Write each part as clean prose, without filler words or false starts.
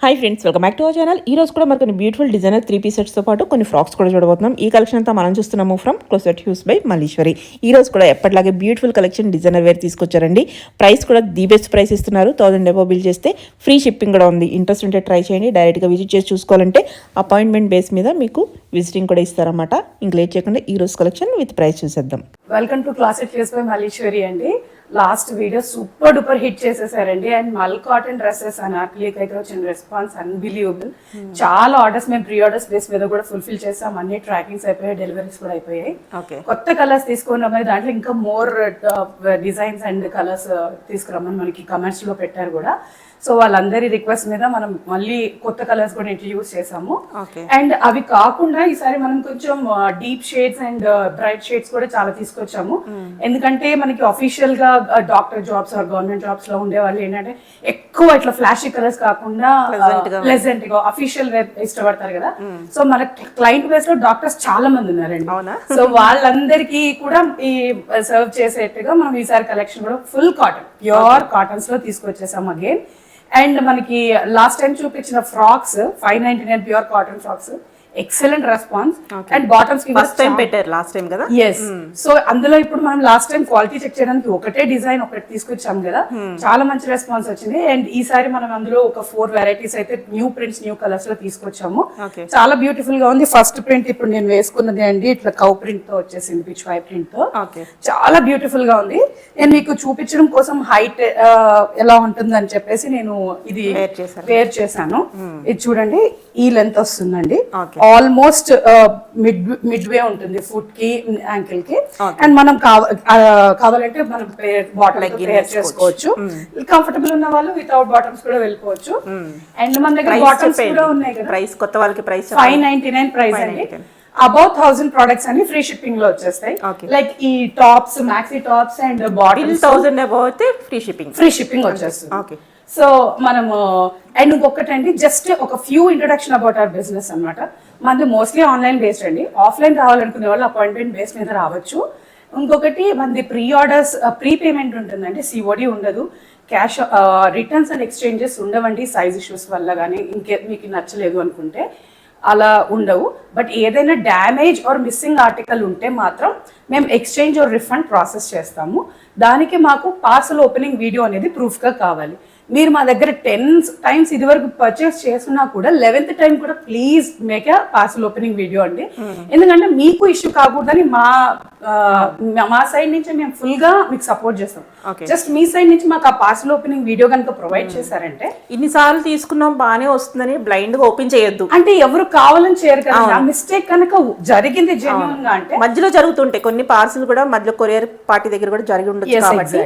Hi friends, welcome back to our channel. ఈ రోజు కూడా మరి కొన్ని బ్యూటిఫుల్ డిజైనర్ 3 సెట్స్తో పాటు కొన్ని ఫ్రాక్స్ కూడా చూడబోతున్నాం. ఈ కలెక్షన్ అంతా మనం చూస్తున్నాము from closet hues by Malleswari. ఈ రోజు కూడా ఎప్పటిలాగే బ్యూటిఫుల్ కలెక్షన్ డిజైనర్ వేర్ తీసుకొచ్చారండి. ప్రైస్ కూడా ది బెస్ట్ ప్రైస్ ఇస్తున్నారు. 1000 అబోవ్ బిల్ చేస్తే ఫ్రీ షిప్పింగ్ కూడా ఉంది. ఇంట్రెస్ట్ ఉంటే ట్రై చేయండి. డైరెక్ట్గా విజిట్ చేసి చూసుకోవాలంటే అపాయింట్మెంట్ బేస్ మీద మీకు విజిటింగ్ కూడా ఇస్తారన్నమాట. ఇంక లేట్ చేయకుండా ఈ రోజు కలెక్షన్ విత్ ప్రైస్ చూసేద్దాం. Welcome to closet hues by Malleswari అండి. Last video super duper hit చేసేసారండి. అండ్ మల్ కాటన్ డ్రెస్సెస్ అనార్కలీకి అయితే వచ్చిన రెస్పాన్స్ అన్బిలీవబుల్. చాలా ఆర్డర్స్ మేము ప్రీ ఆర్డర్స్ బేస్ మీద కూడా ఫుల్ఫిల్ చేసాం. అన్ని ట్రాకింగ్స్ అయిపోయాయి, డెలివరీస్ కూడా అయిపోయాయి. కొత్త కలర్స్ తీసుకున్నామని దాంట్లో ఇంకా మోర్ డిజైన్స్ అండ్ కలర్స్ తీసుకురమ్మని మనకి కమెంట్స్ లో పెట్టారు కూడా. సో వాళ్ళందరి రిక్వెస్ట్ మీద మనం మళ్ళీ కొత్త కలర్స్ కూడా ఇంట్రడ్యూస్ చేసాము. అండ్ అవి కాకుండా ఈసారి మనం కొంచెం deep shades and bright shades కూడా చాలా తీసుకొచ్చాము. ఎందుకంటే మనకి అఫీషియల్ గా doctor jobs or government jobs లో ఉండే వాళ్ళు ఏంటంటే ఎక్కువ ఇట్లా ఫ్లాషీ కలర్స్ కాకుండా ప్లెజెంట్ గా అఫీషియల్ గా ఇష్టపడతారు కదా. సో మన క్లయింట్ బేస్ లో డాక్టర్స్ చాలా మంది ఉన్నారండి. సో వాళ్ళందరికీ కూడా ఈ సర్వ్ చేసేట్టుగా మనం ఈసారి కలెక్షన్ కూడా ఫుల్ కాటన్, ప్యూర్ కాటన్స్ లో తీసుకొచ్చేసాం అగైన్. అండ్ మనకి లాస్ట్ టైం చూపించిన frocks 599 pure cotton frocks, excellent response. And bottoms కి ఫస్ట్ టైం పెట్టారు లాస్ట్ టైం కదా. ఎస్, సో అందులో ఇప్పుడు మనం లాస్ట్ టైం క్వాలిటీ చెక్ చేయడానికి ఒకటే డిజైన్ ఒకటి తీసుకొచ్చాం కదా, చాలా మంచి రెస్పాన్స్ వచ్చింది. అండ్ ఈసారి మనం అందులో ఒక 4 వెరైటీస్ అయితే న్యూ ప్రింట్స్, న్యూ కలర్స్ లో తీసుకొచ్చాము. చాలా బ్యూటిఫుల్ గా ఉంది. ఫస్ట్ ప్రింట్ ఇప్పుడు నేను వేసుకున్నది అండి, ఇట్లా కౌ ప్రింట్ తో వచ్చేసింది, పిచ్ వై ప్రింట్ తో. చాలా బ్యూటిఫుల్ గా ఉంది. నేను మీకు చూపించడం కోసం హైట్ ఎలా ఉంటుంది అని చెప్పేసి నేను ఇది వేర్ చేశాను. ఇది చూడండి, ఈ లెంత్ వస్తుందండి. ఆల్మోస్ట్ మిడ్ వే ఉంటుంది ఫుట్ కి, యాంకిల్ కి. అండ్ మనం కావాలంటే మనం బాటమ్ పేర్ చేసుకోవచ్చు. కంఫర్టబుల్ ఉన్న వాళ్ళు వితౌట్ బాటమ్స్ కూడా వెళ్ళిపోవచ్చు. అండ్ మన దగ్గర బాటమ్స్ కూడా ఉన్నాయి కదా. ప్రైస్ కొత్త వాళ్ళకి ప్రైస్ 599 ప్రైస్ అండి. అబౌట్ 1000 ప్రొడక్ట్స్ అన్ని ఫ్రీ షిప్పింగ్ లో వచ్చేస్తాయి. లైక్ ఈ tops, maxi tops and bottoms 1000 above అయితే ఫ్రీ షిప్పింగ్ వచ్చేస్తుంది. సో మనము అండ్ ఇంకొకటండి, జస్ట్ ఒక few introduction about our business అనమాట. మనది మోస్ట్లీ ఆన్లైన్ బేస్డ్ అండి. ఆఫ్లైన్ రావాలనుకునే వాళ్ళు అపాయింట్మెంట్ బేస్ మీద రావచ్చు. ఇంకొకటి మనది ప్రీ ఆర్డర్స్, ప్రీ పేమెంట్ ఉంటుందండి, సిఓడి ఉండదు. క్యాష్ రిటర్న్స్ అండ్ ఎక్స్చేంజెస్ ఉండవండి, సైజ్ ఇష్యూస్ వల్ల కానీ ఇంకే మీకు నచ్చలేదు అనుకుంటే అలా ఉండవు. బట్ ఏదైనా డ్యామేజ్ ఆర్ మిస్సింగ్ ఆర్టికల్ ఉంటే మాత్రం మేము ఎక్స్చేంజ్ ఆర్ రిఫండ్ ప్రాసెస్ చేస్తాము. దానికి మాకు పార్సల్ ఓపెనింగ్ వీడియో అనేది ప్రూఫ్గా కావాలి. మీరు మా దగ్గర 10 times ఇది వరకు పర్చేస్ చేస్తున్నా కూడా 11th టైం కూడా please make a parcel opening video అండి. ఎందుకంటే మీకు ఇష్యూ కాకూడదని మా సైడ్ నుంచి మేము ఫుల్ గా మీకు సపోర్ట్ చేస్తాం. జస్ట్ మీ సైడ్ నుంచి మాకు ఆ పార్సల్ ఓపెనింగ్ వీడియో కనుక ప్రొవైడ్ చేశారంటే, ఇన్నిసార్లు తీసుకున్నాం బానే వస్తుందని బ్లైండ్ గా ఓపెన్ చేయొద్దు. అంటే ఎవరు కావాలని చేయరు కదా. ఆ మిస్టేక్ కనుక జరిగింది జెన్యూన్ గా అంటే మధ్యలో జరుగుతుంటాయి కొన్ని పార్సల్ కూడా, మధ్యలో కొరియర్ పార్టీ దగ్గర కూడా జరిగి ఉండొచ్చు. కాబట్టి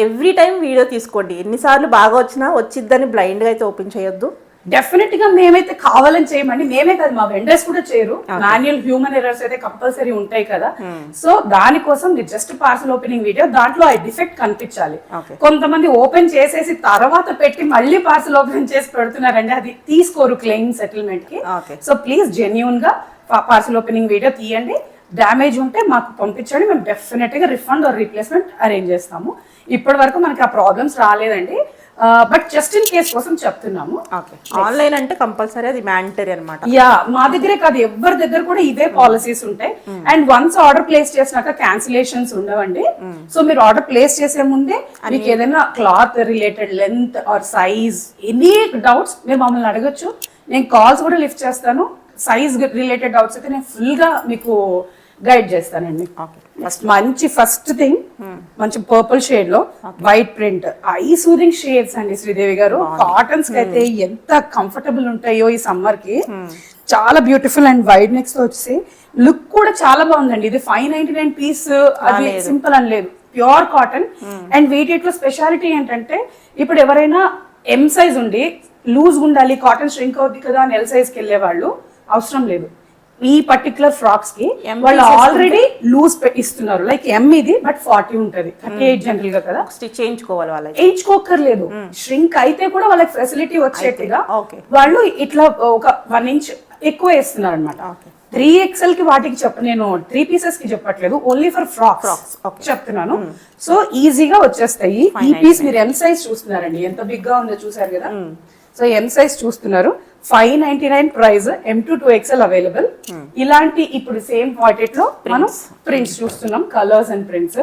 ఎవ్రీ టైం వీడియో తీసుకోండి. ఎన్నిసార్లు బాగా వచ్చిద్దని బ్లైండ్ గా అయితే ఓపెన్ చేయొద్దు. డెఫినెట్ గా మేమైతే కావాలని చేయమండి. మేమే కాదు, మా వెండర్స్ కూడా చేయరు. మాన్యువల్ హ్యూమన్ ఎర్రర్స్ అయితే కంపల్సరీ ఉంటాయి కదా. సో దానికోసం జస్ట్ పార్సల్ ఓపెనింగ్ వీడియో, దాంట్లో ఆ డిఫెక్ట్ కనిపించాలి. కొంతమంది ఓపెన్ చేసేసి తర్వాత పెట్టి మళ్ళీ పార్సల్ ఓపెన్ చేసి పెడుతున్నారండి, అది తీసుకోరు క్లెయిమ్ సెటిల్మెంట్ కి. సో ప్లీజ్ జెన్యూన్ గా పార్సల్ ఓపెనింగ్ వీడియో తీయండి. డ్యామేజ్ ఉంటే మాకు పంపించండి, మేము డెఫినెట్ గా రిఫండ్ ఆర్ రీప్లేస్మెంట్ అరేంజ్ చేస్తాము. ఇప్పటి వరకు మనకి ఆ ప్రాబ్లమ్స్ రాలేదండి. బట్ జస్ట్ ఇన్ కేస్ కోసం చెప్తున్నాము. ఆన్లైన్ అంటే కంపల్సరీ అది మ్యాండటరీ అన్నమాట. యా, మా దగ్గరే కాదు, ఎవరి దగ్గర కూడా ఇదే పాలసీస్ ఉంటాయి. అండ్ వన్స్ ఆర్డర్ ప్లేస్ చేసినాక క్యాన్సిలేషన్స్ ఉండవండి. సో మీరు ఆర్డర్ ప్లేస్ చేసే ముందే మీకు ఏదైనా cloth related length or size any doubts మీరు మమ్మల్ని అడగచ్చు. నేను కాల్స్ కూడా లిఫ్ట్ చేస్తాను. సైజ్ రిలేటెడ్ డౌట్స్ అయితే నేను ఫుల్ గా మీకు గైడ్ చేస్తానండి. మంచి ఫస్ట్ థింగ్, మంచి పర్పుల్ షేడ్ లో white print, I soothing shades అండి శ్రీదేవి గారు. కాటన్స్ కి అయితే ఎంత కంఫర్టబుల్ ఉంటాయో ఈ సమ్మర్ కి. చాలా బ్యూటిఫుల్ అండ్ వైడ్ నెక్స్ తో వచ్చి లుక్ కూడా చాలా బాగుందండి. ఇది 599 పీస్, అది సింపుల్ అని లేదు, ప్యూర్ కాటన్. అండ్ వీటిలో స్పెషాలిటీ ఏంటంటే, ఇప్పుడు ఎవరైనా ఎం సైజ్ ఉండి లూజ్ ఉండాలి, కాటన్ ష్రింక్ అవుద్ది కదా అని ఎల్ సైజ్ కి వెళ్ళే వాళ్ళు అవసరం లేదు. ఈ పర్టికులర్ ఫ్రాక్స్ కి వాళ్ళు ఆల్రెడీ లూజ్ ఇస్తున్నారు. లైక్ ఎం ఇది, బట్ 40 ఉంటది, 38 జనరల్ గా కదా. స్టిచ్ చేయించుకోవాలి, వాళ్ళు చేయించుకోకర్లేదు. ష్రింక్ అయితే కూడా వాళ్ళకి ఫెసిలిటీ వచ్చేట్టుగా వాళ్ళు ఇట్లా ఒక 1 inch ఎక్కువ వేస్తున్నారు అనమాట. 3XL కి వాటికి నేను 3 pieces కి చెప్పట్లేదు, ఓన్లీ ఫర్ ఫ్రాక్స్ చెప్తున్నాను. సో ఈజీగా వచ్చేస్తాయి. ఈ పీస్ మీరు ఎం సైజ్ చూస్తున్నారండి, ఎంత బిగ్ గా ఉందో చూసారు కదా. సో ఎం సైజ్ చూస్తున్నారు, 599 ప్రైస్, M2 2XL అవైలబుల్. ఇలాంటి ఇప్పుడు సేమ్ పాకెట్ లో మనం ప్రింట్స్ చూస్తున్నాం, కలర్స్ అండ్ ప్రింట్స్.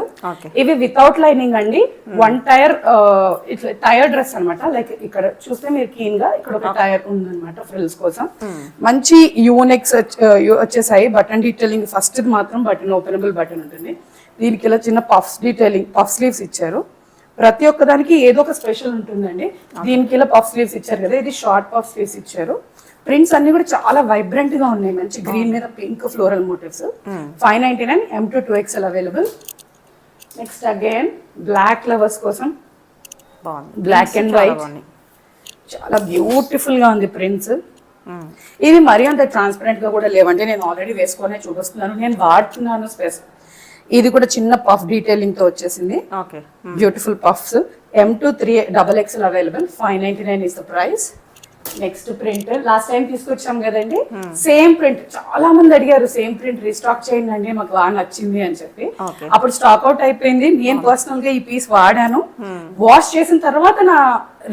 ఇవి వితౌట్ లైనింగ్ అండి, వన్ టైర్ ఇట్లా టైర్ డ్రెస్ అన్నమాట. లైక్ ఇక్కడ చూస్తే మీరు క్లీన్ గా ఇక్కడ ఒక టైర్ ఉందన్నమాట ఫ్రిల్స్ కోసం. మంచి యూనెక్స్ వచ్చేసాయి, బటన్ డీటెయిలింగ్. ఫస్ట్ మాత్రం బటన్ ఓపెనబుల్ బటన్ ఉంటుంది. దీనికి ఇలా చిన్న పఫ్స్ డీటెయిలింగ్, పఫ్ స్లీవ్స్ ఇచ్చారు. ప్రతి ఒక్క దానికి ఏదో ఒక స్పెషల్ ఉంటుందండి. దీనికి ఇలా పఫ్ స్లీవ్స్ ఇచ్చారు కదా, ఇది షార్ట్ పఫ్ స్లీవ్స్ ఇచ్చారు. ప్రింట్స్ అన్ని కూడా చాలా వైబ్రెంట్ గా ఉన్నాయి, మంచి గ్రీన్ మీద pink floral motifs. 599 M2 2XL available. Next again black lovers కోసం బ్లాక్ అండ్ వైట్, చాలా బ్యూటిఫుల్ గా ఉంది ప్రింట్స్. ఇవి మరీ అంత ట్రాన్స్పరెంట్ గా కూడా లేవండి, నేను ఆల్రెడీ వేసుకొని చూపిస్తున్నాను, నేను వాడుతున్నాను స్పేస్. ఇది కూడా చిన్న పఫ్ డీటెయిలింగ్ తో వచ్చేసింది, beautiful puffs. M2 3XL available, 599 is the price. Next print last time తీసుకొచ్చాం కదండి, సేమ్ ప్రింట్. చాలా మంది అడిగారు సేమ్ ప్రింట్ రీస్టాక్ చేయండి అండి, మాకు బాగా నచ్చింది అని చెప్పి. అప్పుడు స్టాక్ అవుట్ అయిపోయింది. నేను పర్సనల్ గా ఈ పీస్ వాడాను, వాష్ చేసిన తర్వాత నా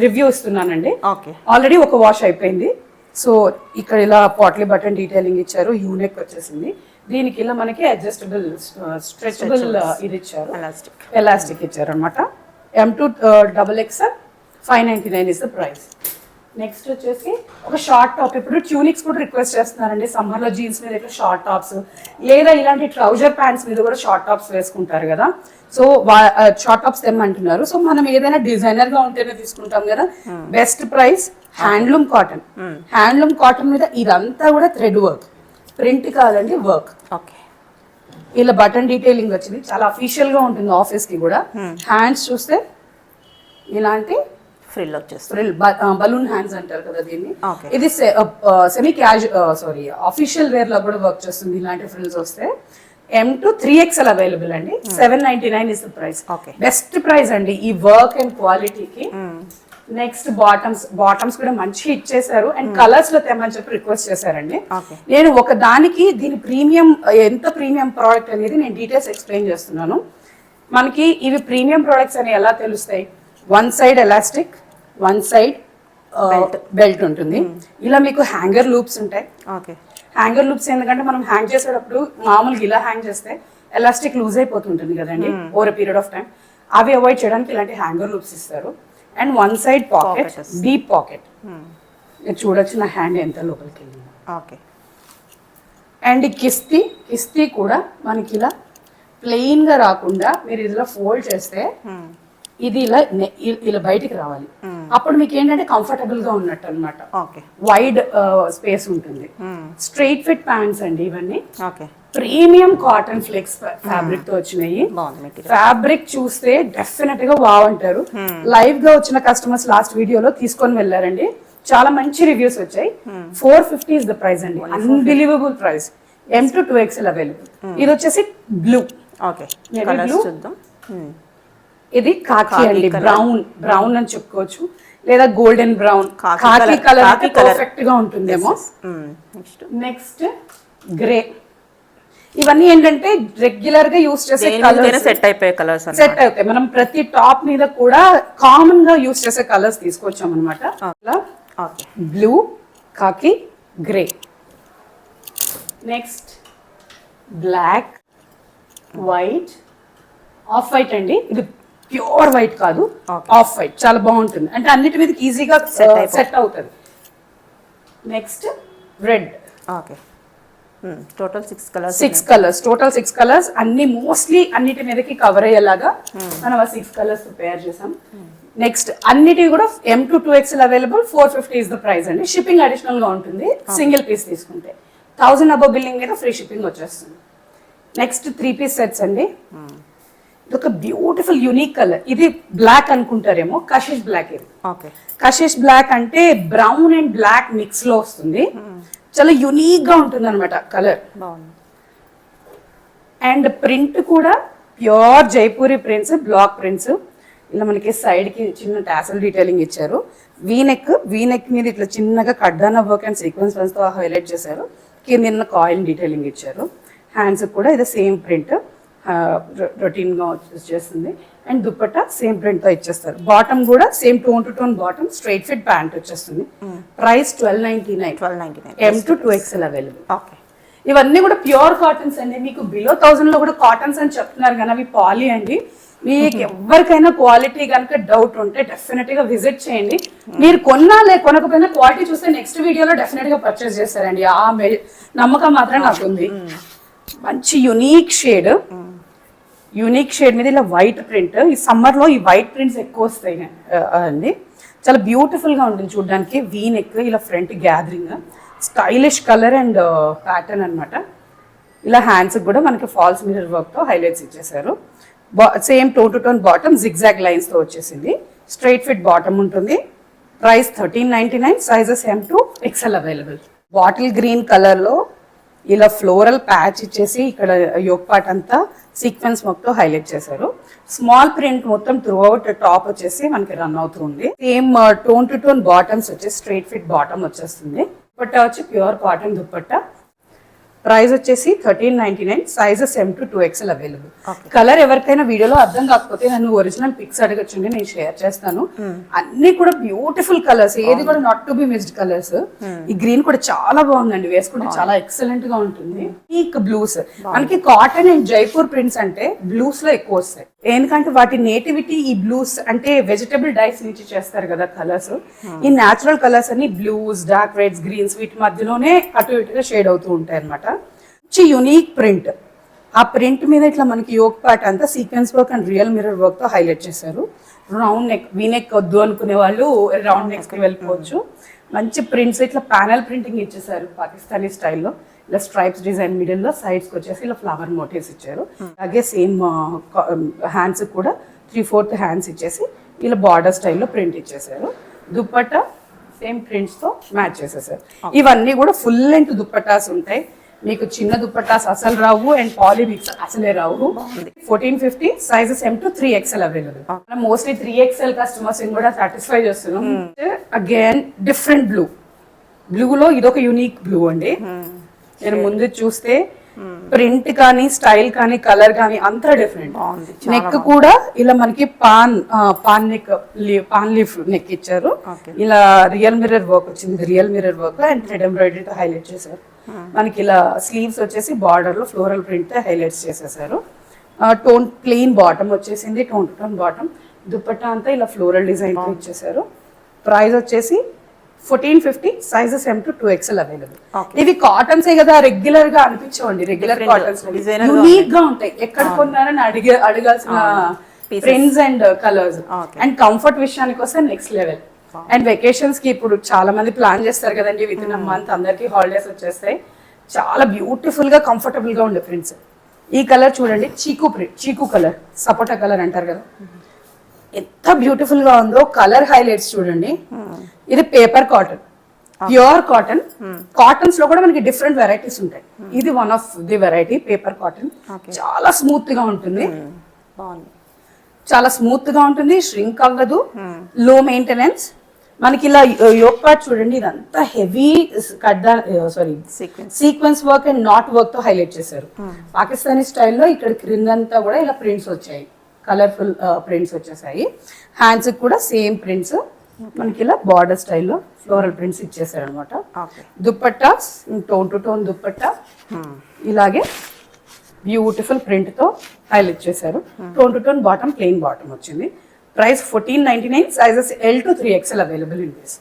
రివ్యూ ఇస్తున్నానండి. ఆల్రెడీ ఒక వాష్ అయిపోయింది. సో ఇక్కడ ఇలా పాట్లీ బటన్ డీటెయిలింగ్ ఇచ్చారు, యూనెక్ వచ్చేసింది. దీనికి ఇలా మనకి అడ్జస్టబుల్ స్ట్రెచబుల్ ఇది ఇచ్చారు, ఎలాస్టిక్ ఇచ్చారు అనమాట. M2 XXL, 599 is the price. Next వచ్చేసి ఒక షార్ట్ టాప్. ఇప్పుడు ట్యూనిక్స్ కూడా రిక్వెస్ట్ చేస్తున్నారండి, సమ్మర్ లో జీన్స్ మీద ఇట్లా షార్ట్ టాప్స్, లేదా ఇలాంటి ట్రౌజర్ ప్యాంట్స్ మీద కూడా షార్ట్ టాప్స్ వేసుకుంటారు కదా. సో షార్ట్ టాప్స్ తెమ్మంటున్నారు. సో మనం ఏదైనా డిజైనర్ గా ఉంటేనే తీసుకుంటాం కదా. Best price, handloom cotton. Handloom cotton మీద ఇదంతా కూడా థ్రెడ్ వర్క్, ప్రింట్ కాదండి, వర్క్. ఇలా బటన్ డీటెయిలింగ్ వచ్చింది, చాలా అఫీషియల్ గా ఉంటుంది ఆఫీస్ కి కూడా. హ్యాండ్స్ చూస్తే ఇలాంటి ఫ్రిల్ వచ్చేస్తుంది, ఫ్రిల్ బలూన్ హ్యాండ్స్ అంటారు కదా దీన్ని. ఇది సెమీ సారీ అఫీషియల్ వేర్ లో కూడా వర్క్ చేస్తుంది ఇలాంటి ఫ్రిల్స్ వస్తే. M2 3XL అవైలబుల్ అండి, 799 is the price. Best price అండి ఈ వర్క్ అండ్ క్వాలిటీకి. నెక్స్ట్ బాటమ్స్ కూడా మంచి ఇచ్చేసారు, అండ్ కలర్స్ లో తెమ్మని చెప్పి రిక్వెస్ట్ చేశారండి. నేను ఒక దానికి దీని ప్రీమియం, ఎంత ప్రీమియం ప్రోడక్ట్ అనేది నేను డీటెయిల్స్ ఎక్స్ప్లెయిన్ చేస్తున్నాను. మనకి ఇవి ప్రీమియం ప్రోడక్ట్స్ అని ఎలా తెలుస్తాయి? One side elastic, one side belt ఉంటుంది. ఇలా మీకు హ్యాంగర్ లూప్స్ ఉంటాయి. హ్యాంగర్ లూప్స్ ఎందుకంటే మనం హ్యాంగ్ చేసేటప్పుడు మామూలుగా ఇలా హ్యాంగ్ చేస్తే ఎలాస్టిక్ లూజ్ అయిపోతుంటుంది కదండి ఓవర్ పీరియడ్ ఆఫ్ టైం. అవి అవాయిడ్ చేయడానికి ఇలాంటి హ్యాంగర్ లూప్స్ ఇస్తారు. And one side pocket, deep pocket. చూడొచ్చు నా హ్యాండ్ ఎంత లోపలికి వెళ్ళింది. అండ్ కిస్తీ కూడా మనకి ఇలా ప్లెయిన్ గా రాకుండా మీరు ఇలా ఫోల్డ్ చేస్తే ఇది ఇలా బయటికి రావాలి. అప్పుడు మీకు ఏంటంటే కంఫర్టబుల్ గా ఉన్నట్టు అనమాట, వైడ్ స్పేస్ ఉంటుంది. స్ట్రైట్ ఫిట్ ప్యాంట్స్ అండి ఇవన్నీ. ప్రీమియం కాటన్ ఫ్లెక్స్ ఫ్యాబ్రిక్ తో వచ్చినాయి. ఫ్యాబ్రిక్ చూస్తే డెఫినెట్ గా వావ్ అంటారు. లైవ్ గా వచ్చిన కస్టమర్స్ లాస్ట్ వీడియోలో తీసుకొని వెళ్ళారండి, చాలా మంచి రివ్యూస్ వచ్చాయి. 450 ఇస్ ద ప్రైస్ అండి, unbelievable price. M2 2XL available. ఇది వచ్చేసి బ్లూ, ఇది కాకి అండి, బ్రౌన్ అని చెప్పుకోవచ్చు, లేదా గోల్డెన్ బ్రౌన్. కాకి కలర్ పర్ఫెక్ట్ గా ఉంటుందేమో. Next grey. ఇవన్నీ ఏంటంటే రెగ్యులర్ గా యూస్ చేసే కలర్స్, సెట్ అయిపోతాయి. మనం ప్రతి టాప్ మీద కూడా కామన్ గా యూస్ చేసే కలర్స్ తీసుకొచ్చాం అనమాట. Blue, khaki, grey. Next black, white, off white అండి. ఇది ప్యూర్ వైట్ కాదు, ఆఫ్ వైట్. చాలా బాగుంటుంది, అంటే అన్నిటి మీద ఈజీగా సెట్ అవుతుంది. Next red. టోటల్ 6 కలర్స్ అన్ని మోస్ట్లీ అన్నిటి మీదకి కవర్ అయ్యేలాగా మనం ఆ 6 కలర్స్ ప్రిపేర్ చేసాం. నెక్స్ట్ అన్నిటి కూడా M2 2XL available, 450 is the price అండి. షిప్పింగ్ అడిషనల్ గా ఉంటుంది సింగిల్ పీస్ తీసుకుంటే. 1000 అబౌవ్ బిల్లింగ్ మీద ఫ్రీ షిప్పింగ్ వచ్చేస్తుంది. నెక్స్ట్ 3 పీస్ సెట్స్ అండి. ఇది ఒక బ్యూటిఫుల్ యూనిక్ కలర్. ఇది బ్లాక్ అనుకుంటారేమో, కషిష్ బ్లాక్. ఇది కషిష్ బ్లాక్ అంటే బ్రౌన్ అండ్ బ్లాక్ మిక్స్ లో వస్తుంది. చాలా యూనిక్ గా ఉంటుంది అనమాట కలర్. అండ్ ప్రింట్ కూడా pure Jaipuri prints, block prints. ఇలా మనకి సైడ్ కి చిన్న టాసల్ డీటెయిలింగ్ ఇచ్చారు. వీనెక్ మీద ఇట్లా చిన్నగా కడ్డాన వర్క్ అండ్ సీక్వెన్స్ తో హైలైట్ చేశారు. కింద కాయిల్ డీటెయిలింగ్ ఇచ్చారు. హ్యాండ్స్ కూడా ఇది సేమ్ ప్రింట్ రొటీన్ గా వచ్చేస్తుంది. అండ్ దుపట్టా సేమ్ ప్రింట్ తో ఇచ్చేస్తారు. బాటమ్ కూడా same tone to tone bottom, straight fit pant వచ్చేస్తుంది. Price 1299 M to 2XL available. Okay. ఇవన్నీ కూడా ప్యూర్ కాటన్స్ అండి. మీకు బిలో 1000 లో కూడా కాటన్స్ అని చెప్తున్నారు కానీ అవి పాలీ అండి. మీకు ఎవరికైనా క్వాలిటీ కనుక డౌట్ ఉంటే డెఫినెట్ గా విజిట్ చేయండి. మీరు కొన్నా కొనకపోయినా క్వాలిటీ చూస్తే నెక్స్ట్ వీడియోలో డెఫినెట్ గా పర్చేస్ చేస్తారండి. ఆ నమ్మకం మాత్రం నాకు ఉంది. మంచి యునీక్ షేడ్ మీద ఇలా వైట్ ప్రింట్. ఈ సమ్మర్ లో ఈ వైట్ ప్రింట్స్ ఎక్కువ వస్తాయి అండి. చాలా బ్యూటిఫుల్ గా ఉంటుంది చూడడానికి. వీ నెక్, ఇలా front gathering, stylish colour and pattern అన్నమాట. ఇలా హ్యాండ్స్ కూడా మనకి ఫాల్స్ మిర్రర్ వర్క్ తో హైలైట్స్ ఇచ్చేసారు. Same tone to tone bottom, zigzag lines తో వచ్చేసింది. స్ట్రైట్ ఫిట్ బాటమ్ ఉంటుంది. Price 1399, sizes M to XL available. Bottle green colour లో ఇలా ఫ్లోరల్ ప్యాచ్ ఇచ్చేసి ఇక్కడ యోక్ పార్ట్ అంతా సీక్వెన్స్ మొత్తం హైలైట్ చేశారు. స్మాల్ ప్రింట్ మొత్తం త్రూ అవుట్ టాప్ వచ్చేసి మనకి రన్ అవుతుంది. Same tone to tone bottoms వచ్చేసి స్ట్రైట్ ఫిట్ బాటమ్ వచ్చేస్తుంది. దుపట్టా వచ్చి ప్యూర్ కాటన్ దుపట్టా. ప్రైస్ వచ్చేసి 1399, sizes M to 2XL available. Colour ఎవరికైనా వీడియోలో అర్థం కాకపోతే నన్ను ఒరిజినల్ పిక్స్ అడగచ్చుండి, నేను షేర్ చేస్తాను. అన్ని కూడా బ్యూటిఫుల్ కలర్స్, ఏది కూడా not to be missed colours. ఈ గ్రీన్ కూడా చాలా బాగుందండి, వేసుకుంటే చాలా ఎక్సలెంట్ గా ఉంటుంది. ఈ బ్లూస్ మనకి కాటన్ అండ్ జైపూర్ ప్రింట్స్ అంటే బ్లూస్ లో ఎక్కువ వస్తాయి. ఎందుకంటే వాటి నేటివిటీ ఈ బ్లూస్ అంటే వెజిటబుల్ డైస్ నుంచి చేస్తారు కదా కలర్స్. ఈ న్యాచురల్ కలర్స్ అన్ని బ్లూస్, డార్క్ రెడ్స్, గ్రీన్స్ వీటి మధ్యలోనే అటు ఇటుగా షేడ్ అవుతూ ఉంటాయి అనమాట. Unique print. ఆ ప్రింట్ మీద ఇట్లా మనకి యోక్ పార్ట్ అంతా sequence work and real mirror work తో హైలైట్ చేశారు. రౌండ్ నెక్, వీ నెక్ వద్దు అనుకునే వాళ్ళు రౌండ్ నెక్స్ కి వెళ్ళిపోవచ్చు. మంచి ప్రింట్స్, ఇట్లా ప్యానల్ ప్రింటింగ్ ఇచ్చేసారు పాకిస్తానీ స్టైల్లో. ఇలా స్ట్రైప్స్ డిజైన్ మిడిల్ లో సైడ్స్ వచ్చేసి ఇలా ఫ్లవర్ మోటివ్స్ ఇచ్చారు. అలాగే సేమ్ హ్యాండ్స్ కూడా 3/4 హ్యాండ్స్ ఇచ్చేసి ఇలా బార్డర్ స్టైల్లో ప్రింట్ ఇచ్చేసారు. దుపట్టా సేమ్ ప్రింట్స్ తో మ్యాచ్ చేసేసారు. ఇవన్నీ కూడా ఫుల్ లెంత్ దుపట్టాస్ ఉంటాయి. మీకు చిన్న దుపట్టాస్ అసలు రావు అండ్ పాలీ మిక్స్ అసలే రావు. 1450, sizes M to 3XL available. Mostly 3XL customers కూడా సాటిస్ఫై చేస్తున్నాం. అగైన్ డిఫరెంట్ బ్లూలో ఇదొక యునీక్ బ్లూ అండి. నేను ముందు చూస్తే ప్రింట్ కానీ స్టైల్ కానీ కలర్ కానీ అంతా డిఫరెంట్. నెక్ కూడా ఇలా మనకి పాన్ లీఫ్ నెక్ ఇచ్చారు. ఇలా రియల్ మిర్రర్ వర్క్ వచ్చింది, real mirror work and thread embroidery తో హైలైట్ చేశారు. మనకి ఇలా స్లీవ్స్ వచ్చేసి బార్డర్ లో ఫ్లోరల్ ప్రింట్ తో హైలైట్స్ చేసేసారు. టోన్ ప్లెయిన్ బాటమ్ వచ్చేసింది, tone to tone bottom. Dupatta అంతా ఇలా ఫ్లోరల్ డిజైన్ తో ఇచ్చేసారు. ప్రైస్ వచ్చేసి 1450, sizes M to 2XL available. ఇవి కాటన్స్ కదా, రెగ్యులర్ గా అనిపించవండి. రెగ్యులర్ కాటన్స్ యూనిక్ గా ఉంటాయి. ఎక్కడ కొన్నారని అడగాల్సిన trends and colours and comfort విషయానికి వస్తే నెక్స్ట్ లెవెల్. అండ్ వెకేషన్స్ కి ఇప్పుడు చాలా మంది ప్లాన్ చేస్తారు కదండి, విత్ ఇన్ అ మంత్ అందరికి హాలిడేస్ వచ్చేస్తాయి. చాలా బ్యూటిఫుల్ గా కంఫర్టబుల్ గా ఉండే ప్రింట్స్. ఈ కలర్ చూడండి, చీకు కలర్, సపోటా కలర్ అంటారు కదా, ఎంత బ్యూటిఫుల్ గా ఉందో. కలర్ హైలైట్స్ చూడండి. ఇది paper cotton, pure cotton. Cottons లో కూడా మనకి డిఫరెంట్ వెరైటీస్ ఉంటాయి. ఇది one of the variety paper cotton. చాలా స్మూత్ గా ఉంటుంది, చాలా స్మూత్ గా ఉంటుంది, ష్రింక్ అవ్వదు, లో మెయింటెనెన్స్. మనకి ఇలా యోక్ పార్ట్ చూడండి, ఇదంతా heavy sequence work and knot work తో హైలైట్ చేశారు. పాకిస్తానీ స్టైల్లో ఇక్కడ క్రిందంతా కూడా ఇలా ప్రింట్స్ వచ్చాయి, కలర్ఫుల్ ప్రింట్స్ వచ్చేసాయి. హ్యాండ్స్ కూడా సేమ్ ప్రింట్స్ మనకి ఇలా బార్డర్ స్టైల్లో ఫ్లోరల్ ప్రింట్స్ ఇచ్చేసారు అనమాట. Dupatta tone to tone dupatta, ఇలాగే బ్యూటిఫుల్ ప్రింట్ తో హైలైట్ చేశారు. Tone to tone bottom, plain bottom వచ్చింది. Price 1499, sizes L to 3XL available in this.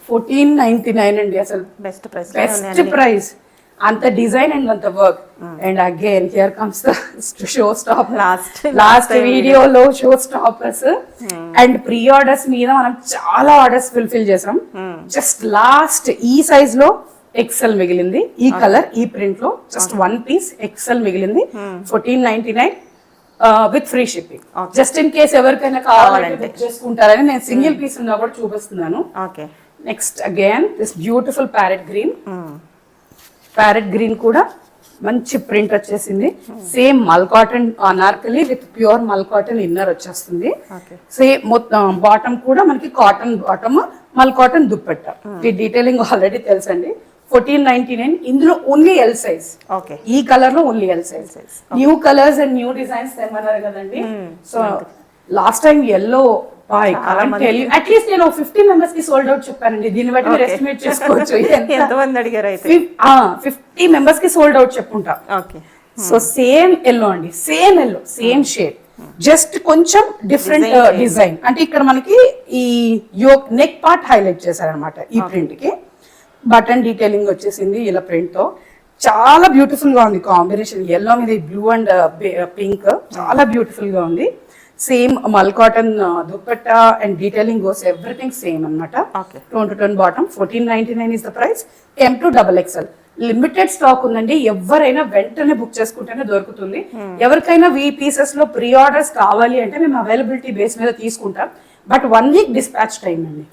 1499 అండి, అసలు బెస్ట్ ప్రైస్. అంత డిజైన్ అండ్ అంత work. And again here comes the show stop. Last వీడియోలో show stoppers and pre orders మీద మనం చాలా orders fulfil చేసాం. జస్ట్ లాస్ట్ ఈ సైజ్ లో XL మిగిలింది. ఈ కలర్, ఈ ప్రింట్ లో జస్ట్ 1 piece XL మిగిలింది. 1499 with free shipping. Just in case ఎవరికైనా కావాలంటే చేసుకుంటారని నేను సింగిల్ పీస్ ఉన్నా కూడా చూపిస్తున్నాను. Next again this beautiful parrot green. Parrot green కూడా మంచి ప్రింట్ వచ్చేసింది. సేమ్ మల్ కాటన్ అనార్కలి విత్ ప్యూర్ మల్ కాటన్ ఇన్నర్ వచ్చేస్తుంది. సేమ్ మొత్తం బాటమ్ కూడా మనకి కాటన్ బాటమ్, మల్ కాటన్ దుప్పట్టా. ఈ డీటెయిలింగ్ ఆల్రెడీ తెలుసండి. 1499. ఇందులో ఓన్లీ ఎల్ సైజ్. ఓకే, ఈ కలర్ లో only L size. New colours and new designs తెమ్మన్నారు కదండి. So last time yellow at least నేను 50 మెంబర్స్ కి సోల్డ్ అవుట్ చెప్పానండి. దీన్ని బట్టి మీరు ఎస్టిమేట్ చేసుకోవచ్చు ఎంతమంది అడిగారు అయితే. 50 మెంబర్స్ కి సోల్డ్ అవుట్ చెప్పుంటా. ఓకే, సో సేమ్ ఎల్లో అండి, same yellow, same shade, just కొంచెం డిఫరెంట్ డిజైన్. అంటే ఇక్కడ మనకి ఈ యోక్ నెక్ పార్ట్ హైలైట్ చేశారనమాట ఈ ప్రింట్ కి. బటన్ డీటెయిలింగ్ వచ్చేసింది ఇలా ప్రింట్ తో. చాలా బ్యూటిఫుల్ గా ఉంది కాంబినేషన్, ఎల్లో మీద బ్లూ అండ్ పింక్, చాలా బ్యూటిఫుల్ గా ఉంది. సేమ్ మల్ cotton dupatta and detailing goes everything same అనమాట. 2 bottom, 1499 is the price. M to XXL limited stock ఉందండి. ఎవరైనా వెంటనే బుక్ చేసుకుంటేనే దొరుకుతుంది. ఎవరికైనా ఈ పీసెస్ లో ప్రీ ఆర్డర్స్ కావాలి అంటే మేము అవైలబిలిటీ బేస్ మీద తీసుకుంటాం. బట్ 1 వీక్ డిస్పాచ్ టైం అండి.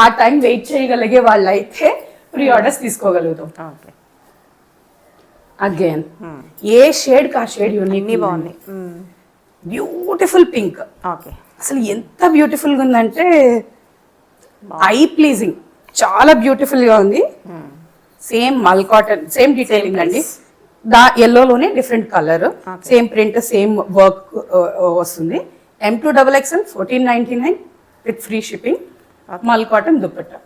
ఆ టైం వెయిట్ చేయగలిగే వాళ్ళు అయితే ప్రీ ఆర్డర్స్ తీసుకోగలుగుతాం. అగైన్ ఏ షేడ్ కా షేడ్ యూనిక్ బాగుంది. Beautiful pink. అసలు ఎంత బ్యూటిఫుల్ గా ఉందంటే ఐ ప్లీజింగ్, చాలా బ్యూటిఫుల్ గా ఉంది. సేమ్ మల్ కాటన్, సేమ్ డీటెయిలింగ్ అండి. ఎల్లోలోనే different colour, same print, same work వస్తుంది. M to XXL 1499 with free shipping, mul cotton dupatta.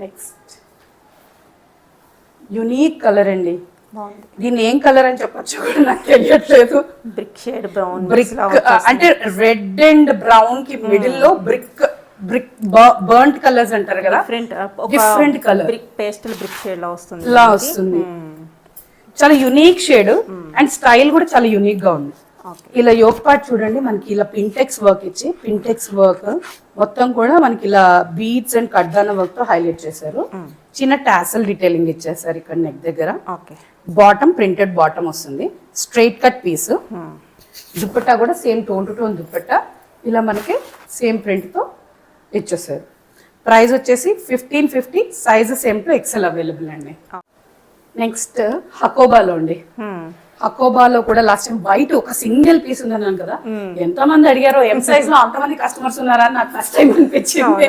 Next unique colour అండి. దీన్ని ఏం కలర్ అని చెప్పొచ్చు కూడా నాకు తెలియట్లేదు. బ్రిక్ షేడ్ బ్రౌన్, బ్రిక్ అంటే రెడ్ అండ్ బ్రౌన్ కి మిడిల్ లో బ్రిక్ బర్న్ట్ కలర్స్ అంటారు కదా, different colour, brick pastel brick shade లా వస్తుంది. చాలా యునీక్ షేడ్ అండ్ స్టైల్ కూడా చాలా యునీక్ గా ఉంది. ఇలా యోక్ పార్ట్ చూడండి, మనకి ఇలా పింటెక్స్ వర్క్ ఇచ్చి, పింటెక్స్ వర్క్ మొత్తం కూడా మనకి ఇలా బీడ్స్ అండ్ కడ్దాన వర్క్ తో హైలైట్ చేశారు. చిన్న టాసల్ డీటెయిలింగ్ ఇచ్చేసారు ఇక్కడ నెక్ దగ్గర. బాటమ్ ప్రింటెడ్ బాటమ్ వస్తుంది, స్ట్రైట్ కట్ పీస్. దుపట్టా కూడా same tone to tone dupatta, ఇలా మనకి సేమ్ ప్రింట్ తో ఇచ్చేసారు. ప్రైస్ వచ్చేసి 1550, size same to XL available అండి. నెక్స్ట్ హకోబాలో అండి. హకోబాలో కూడా లాస్ట్ టైం వైట్ ఒక సింగిల్ పీస్ ఉందన్నాను కదా, ఎంత మంది అడిగారో ఎం సైజ్ లో అంతమంది కస్టమర్స్ ఉన్నారా అని నాకు ఫస్ట్ టైం అనిపించింది.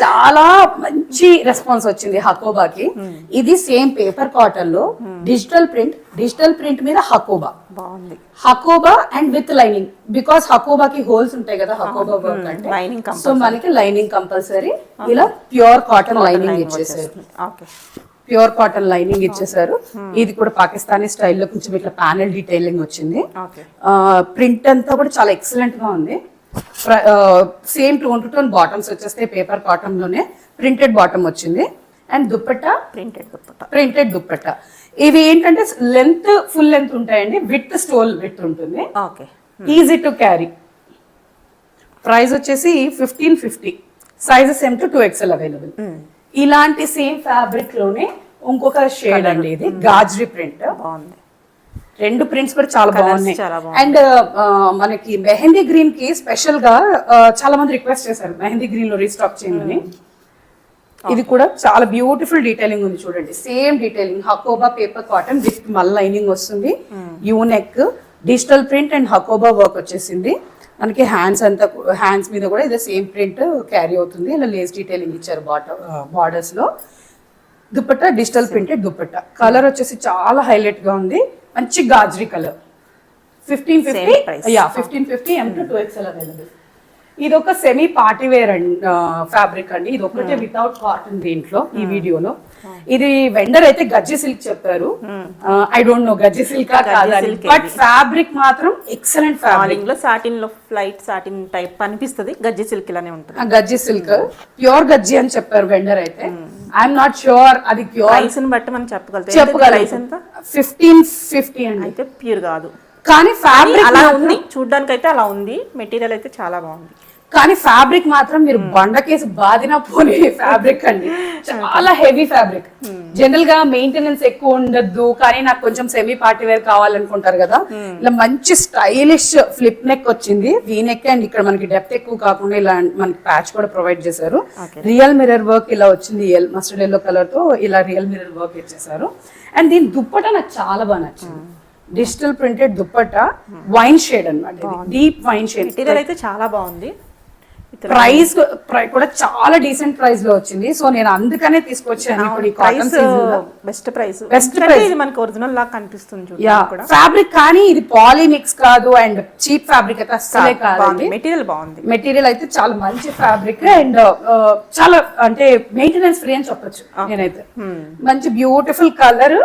చాలా మంచి రెస్పాన్స్ వచ్చింది హకోబాకి. ఇది సేమ్ పేపర్ కాటన్ లో డిజిటల్ ప్రింట్ మీద హకోబా బాగుంది. Hakoba and with lining, because హకోబాకి హోల్స్ ఉంటాయి కదా హకోబా వర్క్ అంటే, సో మనకి లైనింగ్ కంపల్సరీ. ఇలా ప్యూర్ కాటన్ లైనింగ్ ఇచ్చేసారు, ప్యూర్ కాటన్ లైనింగ్ ఇచ్చేసారు. ఇది కూడా పాకిస్తానీ స్టైల్లో కొంచెం ఇట్లా ప్యానెల్ డీటెయిలింగ్ వచ్చింది. ప్రింట్ అంతా కూడా చాలా ఎక్సలెంట్ గా ఉంది. Same tone to tone bottoms వచ్చేస్తే పేపర్ కాటన్ లోనే ప్రింటెడ్ బాటమ్ వచ్చింది. And dupatta printed dupatta. ఇవి ఏంటంటే లెంత్ ఫుల్ లెంత్ ఉంటాయండి, విత్ స్టోల్ విత్ ఉంటుంది, ఈజీ టు క్యారీ. ప్రైస్ వచ్చేసి 1550, sizes M to XXL available. ఇలాంటి సేమ్ ఫ్యాబ్రిక్ లోనే ఇంకొక షేడ్ అండి, ఇది గాజ్రీ ప్రింట్. బాగుంది, రెండు ప్రింట్స్ కూడా చాలా బాగున్నాయి. అండ్ మనకి మెహందీ గ్రీన్ కి స్పెషల్ గా చాలా మంది రిక్వెస్ట్ చేశారు మెహందీ గ్రీన్ లో రీస్టాక్ చేయమని. ఇది కూడా చాలా బ్యూటిఫుల్ డీటెయిలింగ్ ఉంది చూడండి, same detailing. Hakoba paper cotton with మల్ లైనింగ్ వస్తుంది, U neck, digital print and Hakoba work వచ్చేసింది. మనకి హ్యాండ్స్ మీద కూడా ఇదే సేమ్ ప్రింట్ క్యారీ అవుతుంది. ఇలా లేస్ డీటెయిలింగ్ ఇచ్చారు బార్డర్స్ లో. Dupatta digital printed dupatta. Colour వచ్చేసి చాలా హైలైట్ గా ఉంది, మంచి గాజ్రీ colour. 1550 M to XL available. ఇది ఒక సెమీ పార్టీ వేర్ ఫ్యాబ్రిక్ అండి. ఇది ఒకటే వితౌట్ కాటన్ దీంట్లో ఈ వీడియోలో. ఇది వెండర్ అయితే గజ్జి సిల్క్ చెప్పారు, ఐ డోంట్ నో గజ్జి సిల్క్ కాదని, బట్ ఫ్యాబ్రిక్ మాత్రం ఎక్సలెంట్ ఫ్యాబ్రిక్. సాటిన్ లో ఫ్లైట్ సాటిన్ టైప్ అనిపిస్తుంది, గజ్జి సిల్క్ లానే ఉంటుంది. గజ్జి సిల్క్ ప్యూర్ గజ్జి అని చెప్పారు వెండర్ అయితే. ఐఎమ్ నాట్ షూర్ అది ప్యూర్, ప్రైస్ ని బట్టి మనం చెప్పగలుగుతాం. 1550 అండి, అయితే ప్యూర్ కాదు కానీ ఫ్యాబ్రిక్ అలా ఉంది, చూడడానికి అయితే అలా ఉంది. మెటీరియల్ అయితే చాలా బాగుంది, కానీ ఫ్యాబ్రిక్ మాత్రం మీరు బండకేసి బాదినా పోనీ ఫ్యాబ్రిక్ అండి. చాలా హెవీ ఫ్యాబ్రిక్. జనరల్ గా మెయింటెనెన్స్ ఎక్కువ ఉండద్దు, కానీ నాకు కొంచెం సెమీ పార్టీ వేర్ కావాలనుకుంటారు కదా, ఇలా మంచి స్టైలిష్ ఫ్లిప్ నెక్ వచ్చింది, వీ నెక్. అండ్ ఇక్కడ మనకి డెప్త్ ఎక్కువ కాకుండా ఇలా మనకి ప్యాచ్ కూడా ప్రొవైడ్ చేశారు. రియల్ మిర్రర్ వర్క్ ఇలా వచ్చింది, మస్టర్డ్ ఎల్లో కలర్ తో ఇలా రియల్ మిర్రర్ వర్క్ ఇచ్చేసారు. అండ్ దీని దుప్పట నాకు చాలా బాగా నచ్చింది, digital printed dupatta, wine shade అన్నమాట, డీప్ వైన్ షేడ్. మెటీరియల్ అయితే చాలా బాగుంది. ప్రైస్ కూడా చాలా డీసెంట్ ప్రైస్ లో వచ్చింది. సో నేను అందుకనే తీసుకొచ్చాను ఇప్పుడు ఈ కాటన్ సీజన్ లో. బెస్ట్ ప్రైస్ ఇది మనకి ఒరిజినల్ లాగా కనిపిస్తుంది. ఫ్యాబ్రిక్ కానీ ఇది పాలిమిక్స్ కాదు అండ్ చీప్ ఫ్యాబ్రిక్ అయితే అస్సలే కాదు. మెటీరియల్ బాగుంది. మెటీరియల్ అయితే చాలా మంచి ఫ్యాబ్రిక్ అండ్ చాలా అంటే మెయింటెనెన్స్ ఫ్రీ అని చెప్పొచ్చు నేనైతే. మంచి beautiful colour,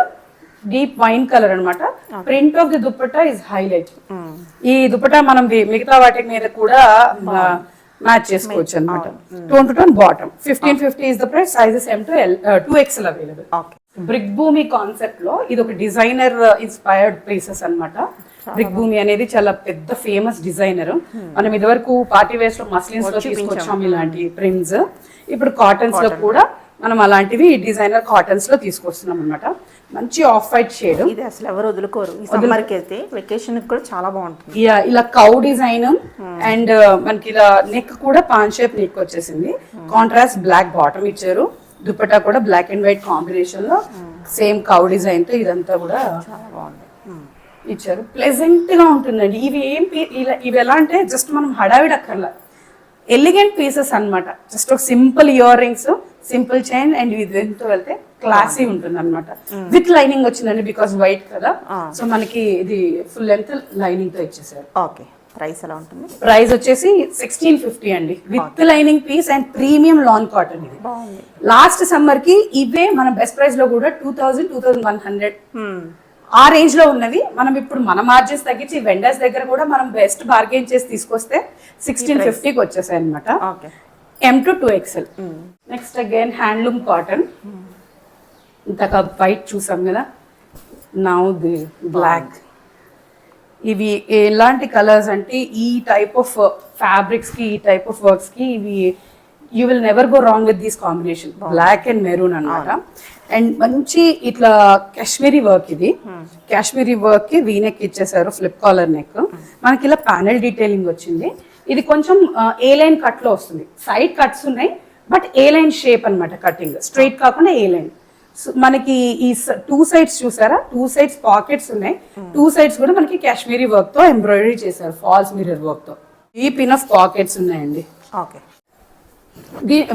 deep wine colour అన్నమాట. Print of the dupatta is highlight. ఈ దుపట్టా మనం మిగతా వాటి మీద కూడా మ్యాచ్ చేసుకోవచ్చు అనమాట. Tone to tone bottom. 1550 is the price. Sizes M to L 2XL available. Brick భూమి కాన్సెప్ట్ లో ఇది ఒక డిజైనర్ ఇన్స్పైర్డ్ పీసెస్ అన్నమాట. బ్రిక్ భూమి అనేది చాలా పెద్ద ఫేమస్ డిజైనర్. మనం ఇదివరకు పార్టీ వేర్స్ లో మస్లిన్స్ లో తీసుకొచ్చాం ఇలాంటి ప్రింట్స్. ఇప్పుడు కాటన్స్ లో కూడా మనం అలాంటివి డిజైనర్ కాటన్స్ లో తీసుకొస్తున్నాం అన్నమాట. మంచి ఆఫ్ వైట్ షేడ్. ఇది అసలు ఎవరు వదులుకోరు. ఈ సమ్మర్ కి అయితే వెకేషన్ కూడా చాలా బాగుంటుంది. ఇలా కౌ డిజైన్ అండ్ మనకి ఇలా నెక్ కూడా పాన్ షేప్ నెక్ వచ్చేసింది. కాంట్రాస్ట్ బ్లాక్ బాటమ్ ఇచ్చారు. దుపట్టా కూడా బ్లాక్ అండ్ వైట్ కాంబినేషన్ లో సేమ్ కౌ డిజైన్ తో ఇదంతా కూడా చాలా బాగుంది ఇచ్చారు. ప్లెజెంట్ గా ఉంటుందండి. ఇవి ఎలా అంటే జస్ట్ మనం హడావిడి అక్కర్లా, ఎలిగెంట్ పీసెస్ అన్నమాట. జస్ట్ ఒక simple ear rings, simple chain and దీంతో వెళ్తే క్లాసీ ఉంటుంది అనమాట. విత్ లైనింగ్ వచ్చిందండి బికాస్ వైట్ కదా. సో మనకి ఇది ఫుల్ లెంత్ లైనింగ్ తో ఇచ్చేసారు. ఓకే, ప్రైస్ ఎలా ఉంటుంది? ప్రైస్ వచ్చేసి 1650 అండి, with lining piece and premium lawn cotton. ఇది లాస్ట్ సమ్మర్ కి ఇవే మన బెస్ట్ ప్రైస్ లో కూడా 2000, 2100 ఆ రేంజ్ లో ఉన్నవి మనం ఇప్పుడు మన మార్జిన్స్ తగ్గించి వెండర్స్ దగ్గర కూడా మనం బెస్ట్ బార్గెన్ చేసి తీసుకొస్తే 1650కి వచ్చేసాయి అనమాట. M to 2XL. Next again handloom cotton. ఇంతక వైట్ చూసాం కదా, నౌ ది బ్లాక్. ఇవి ఎలాంటి కలర్స్ అంటే ఈ టైప్ ఆఫ్ ఫ్యాబ్రిక్స్ కి, ఈ టైప్ ఆఫ్ వర్క్స్ కి ఇవి you will never go wrong with this combination. Black and maroon అన్నమాట. అండ్ మంచి ఇట్లా కాశ్మీరీ వర్క్. ఇది కాశ్మీరీ వర్క్ కి వీ నెక్ ఇచ్చేసారు, ఫ్లిప్ కాలర్ నెక్. మనకి ఇలా ప్యానెల్ డీటెయిలింగ్ వచ్చింది. ఇది కొంచెం ఏ లైన్ కట్ లో వస్తుంది. సైడ్ కట్స్ ఉన్నాయి బట్ ఏ లైన్ షేప్ అన్నమాట. కటింగ్ స్ట్రైట్ కాకుండా ఏ లైన్. మనకి ఈ 2 సైడ్స్ చూసారా, 2 సైడ్స్ పాకెట్స్ ఉన్నాయి. 2 సైడ్స్ కూడా మనకి కాశ్మీరీ వర్క్ తో ఎంబ్రాయిడరీ చేశారు, ఫాల్స్ మిర్రర్ వర్క్ తో. ఈ పిన్ ఆఫ్ పాకెట్స్ ఉన్నాయండి. ఓకే,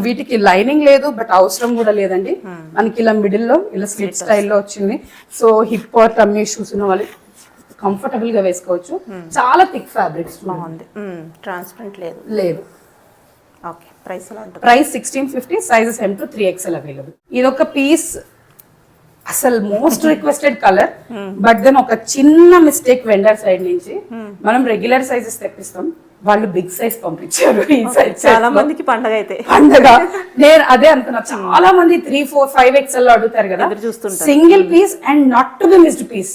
వీటికి లైనింగ్ లేదు బట్ అవసరం కూడా లేదండి. మనకి ఇలా మిడిల్ లో ఇలా స్లిట్ స్టైల్లో వచ్చింది. So hip or tummy issues ఉన్న వాళ్ళు కంఫర్టబుల్ గా వేసుకోవచ్చు. చాలా థిక్ ఫ్యాబ్రిక్స్. బాగుంది. ట్రాన్స్పరెంట్ లేదు. ఓకే, ప్రైస్ ఎలా ఉంటుంది? Price 1650. Sizes M to 3XL available. ఇది ఒక పీస్ అసలు most requested colour. But then ఒక చిన్న మిస్టేక్ వెండర్ సైడ్ నుంచి. మనం రెగ్యులర్ సైజెస్ తెప్పిస్తాం, వాళ్ళు బిగ్ సైజ్ పంపించారు. ఈ సైజ్ చాలా మందికి పండగ అయితే పండగ. నేను అదే అనుకున్నా, చాలా మంది 3, 4, 5XL అడుగుతారు కదా. Single piece and not to be missed piece.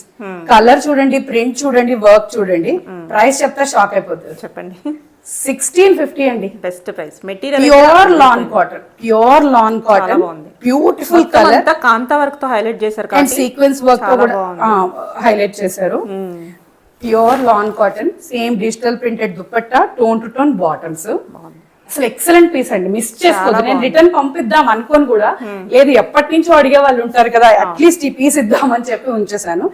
Colour చూడండి, ప్రింట్ చూడండి, వర్క్ చూడండి. ప్రైస్ చెప్తే షాక్ అయిపోతుంది. చెప్పండి. 1650 అండి, best price. Material pure lawn cotton. Pure lawn cotton, beautiful colour. Kantha work తో హైలైట్ చేశారు అండ్ సీక్వెన్స్ వర్క్ తో కూడా హైలైట్ చేశారు. Pure lawn cotton, same digital printed dupatta, tone to tone bottoms. అసలు ఎక్సలెంట్ పీస్ అండి, మిస్ చేసుకోవద్దు. నేను రిటర్న్ పంపిద్దాం అనుకోని కూడా లేదు, ఎప్పటి నుంచో అడిగే వాళ్ళు ఉంటారు కదా, అట్లీస్ట్ ఈ పీస్ ఇద్దామని చెప్పి ఉంచేసాను.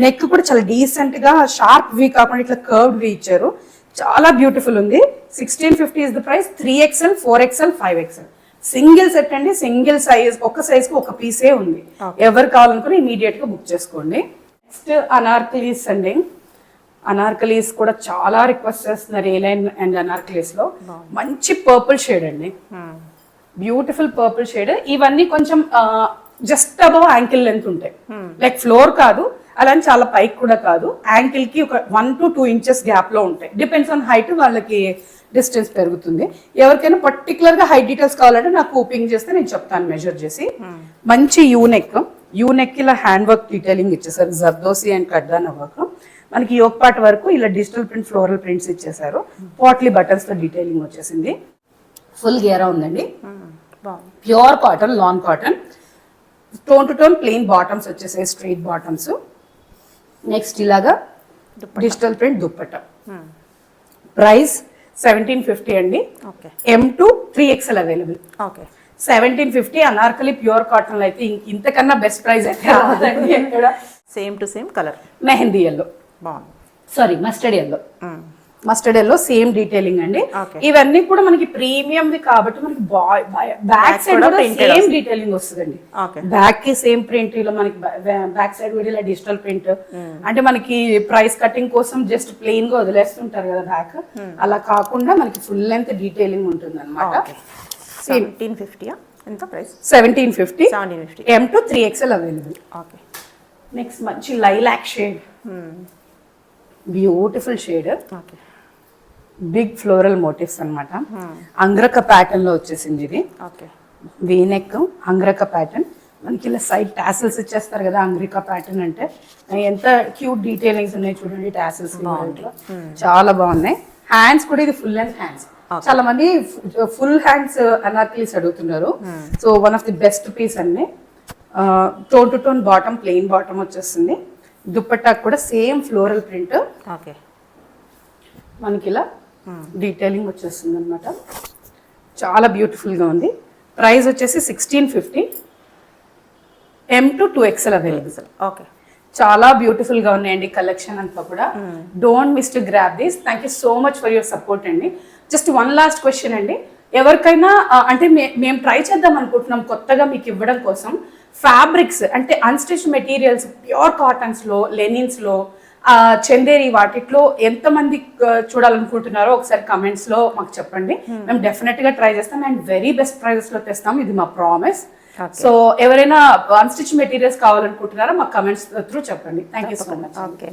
నెక్ కూడా చాలా డీసెంట్ గా షార్ప్ వీ కాకుండా ఇట్లా కర్వ్డ్ వీ ఇచ్చారు. చాలా బ్యూటిఫుల్ ఉంది. 1650 is the price. 3XL, 4XL, 5XL single set అండి. సింగిల్ సైజ్, ఒక సైజ్ కి ఒక పీసే ఉంది. ఎవరు కావాలనుకుని ఇమీడియట్ గా బుక్ చేసుకోండి. నెక్స్ట్ అనార్కలీస్ అండి. అనార్కలీస్ కూడా చాలా రిక్వెస్ట్ చేస్తున్నారు. ఏ లైన్ అండ్ అనార్కలీస్ లో మంచి పర్పుల్ షేడ్ అండి, బ్యూటిఫుల్ పర్పుల్ షేడ్. ఇవన్నీ కొంచెం జస్ట్ అబౌవ్ యాంకిల్ లెంత్ ఉంటాయి. లైక్ ఫ్లోర్ కాదు, అలానే చాలా పైకి కూడా కాదు. యాంకిల్ కి ఒక 1 to 2 ఇంచెస్ గ్యాప్ లో ఉంటాయి. డిపెండ్స్ ఆన్ హైట్, వాళ్ళకి డిస్టెన్స్ పెరుగుతుంది. ఎవరికైనా పర్టికులర్ గా హైట్ డీటెయిల్స్ కావాలంటే నాకు పింగ్ చేస్తే నేను చెప్తాను మెజర్ చేసి. మంచి యూనెక్ ఇలా హ్యాండ్ వర్క్ డీటెయిలింగ్ ఇచ్చేసారు. జర్దోసి అండ్ కడ్దానా వర్క్. మనకి యోక్ పార్ట్ వరకు ఇలా డిజిటల్ ప్రింట్, ఫ్లోరల్ ప్రింట్స్ ఇచ్చేసారు. పాట్లీ బటన్స్ తో డీటెయిలింగ్ వచ్చేసింది. ఫుల్ గేరా ఉందండి. Pure cotton, lawn cotton. Tone to tone plain bottoms వచ్చేసాయి, స్ట్రైట్ బాటమ్స్. నెక్స్ట్ ఇలాగా డిజిటల్ ప్రింట్ దుప్పట్టా. ప్రైస్ 1750 అండి. M to 3XL available. 1750. Anarkali pure cotton అయితే ఇంతకన్నా బెస్ట్ ప్రైస్ అయితే రాదండి ఎక్కడ. Same to same colour. Mehndi yellow, sorry mustard yellow. Mustard yellow same detailing అండి. Okay. ఇవన్నీ కూడా మనకి ప్రీమియం కాబట్టి మనకి బ్యాక్ సైడ్ కూడా కూడా printed సేమ్ డీటెయిలింగ్ వస్తుందండి. Okay. బ్యాక్ కి సేమ్ ప్రింట్, ఇలా మనకి బ్యాక్ సైడ్ కూడా ఇలా డిజిటల్ ప్రింట్. అంటే మనకి ప్రైస్ కటింగ్ కోసం జస్ట్ ప్లెయిన్ గా వదిలేస్తుంటారు కదా బ్యాక్, అలా కాకుండా మనకి ఫుల్ లెంత్ డీటెయిలింగ్ ఉంటుంది అనమాట. 1750 ఎంత price? 1750 1750 M to 3XL available. Okay. Next మంచి lilac shade, beautiful shade, okay. Big floral motifs అన్నమాట. అంగ్రక ప్యాటర్న్ లో వచ్చేసింది ఇది. ఓకే. వీనెక్ అంగ్రక ప్యాటర్న్, మనకి ఇలా సైడ్ టాసిల్స్ ఇచ్చేస్తారు కదా అంగ్రికా ప్యాటర్న్ అంటే. ఎంత క్యూట్ డీటెయిలింగ్స్ ఉన్నాయి చూడండి టాసిల్స్, చాలా బాగున్నాయి. హ్యాండ్స్ కూడా ఇది ఫుల్ లెంత్ హ్యాండ్స్. చాలా మంది ఫుల్ హ్యాండ్స్ అనార్కలీస్ అడుగుతున్నారు. So one of the best piece అండి. Tone to tone bottom, plain bottom వచ్చేస్తుంది. దుప్పట్టా కూడా సేమ్ ఫ్లోరల్ ప్రింట్, ఓకే. మనకి ఇలా డీటెయిలింగ్ వచ్చేస్తుంది అనమాట. చాలా బ్యూటిఫుల్ గా ఉంది. ప్రైస్ వచ్చేసి 1650 M to 2XL available. Okay. చాలా బ్యూటిఫుల్ గా ఉన్నాయండి కలెక్షన్ అంతా కూడా. Don't miss to grab this. Thank you so much for your support అండి. జస్ట్ వన్ లాస్ట్ క్వశ్చన్ అండి, ఎవరికైనా అంటే మేము ట్రై చేద్దాం అనుకుంటున్నాం కొత్తగా మీకు ఇవ్వడం కోసం. ఫ్యాబ్రిక్స్ అంటే అన్స్టిచ్ మెటీరియల్స్, ప్యూర్ కాటన్స్ లో, లెనిన్స్ లో, చందేరి వాటిలో ఎంతమంది చూడాలనుకుంటున్నారో ఒకసారి కమెంట్స్ లో మాకు చెప్పండి. మేము డెఫినెట్ గా ట్రై చేస్తాం అండ్ వెరీ బెస్ట్ ప్రైజెస్ లో తెస్తాం, ఇది మా ప్రామిస్. సో ఎవరైనా అన్స్టిచ్ మెటీరియల్స్ కావాలనుకుంటున్నారో మాకు కమెంట్స్ త్రూ చెప్పండి. Thank you so much. Okay.